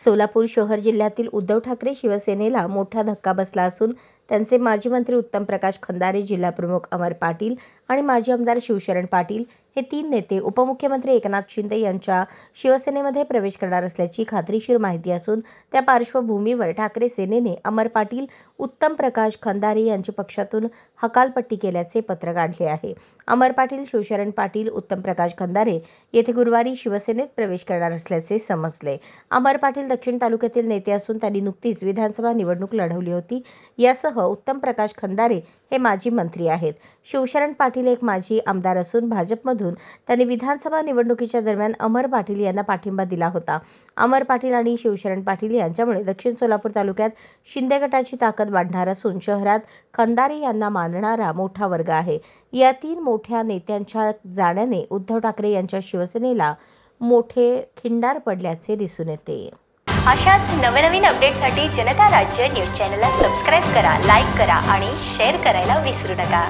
सोलापूर शहर जिल्ह्यातील उद्धव ठाकरे शिवसेनेला मोठा धक्का बसला असून त्यांचे माजी मंत्री उत्तम प्रकाश खंदारे, जिल्हाप्रमुख अमर पाटील आणि माजी आमदार शिवशरण पाटील हे 3 नेते उपमुख्यमंत्री एकनाथ शिंदे यांच्या शिवसेनेमध्ये प्रवेश करणार असल्याची खात्रीशीर माहिती असून त्या पार्श्वभूमीवर ठाकरे सेनेने अमर पाटील, उत्तम प्रकाश खंदारे यांची पक्षातून हकालपट्टी केल्याचे पत्र काढले आहे. अमर पाटील, शिवशरण पाटील, उत्तम प्रकाश खंदारे येथे गुरुवारी शिवसेनेत प्रवेश करणार असल्याचे समजले. अमर पाटील दक्षिण तालुक्यातील नेते असून त्यांनी नुकतीच विधानसभा निवडणूक लढवली होती. यासह उत्तम प्रकाश खंदारे हे माजी मंत्री आहेत. शिवशरण पाटील एक माजी आमदार असून भाजपमधून त्यांनी विधानसभा निवडणुकीच्या दरम्यान अमर पाटील यांना पाठिंबा दिला होता. अमर पाटील आणि शिवशरण पाटील यांच्यामुळे दक्षिण सोलापूर तालुक्यात शिंदे गटाची ताकद वाढणार असून शहरात खंदारे यांना मानणारा मोठा वर्ग आहे. या 3 मोठ्या नेत्यांच्या जाण्याने उद्धव ठाकरे यांच्या शिवसेनेला मोठे खिंडार पडल्याचे दिसून येते. अशाच नवनवीन अपडेटसाठी जनता राज्य न्यूज चॅनलला सबस्क्राईब करा, लाईक करा आणि शेअर करायला विसरू नका.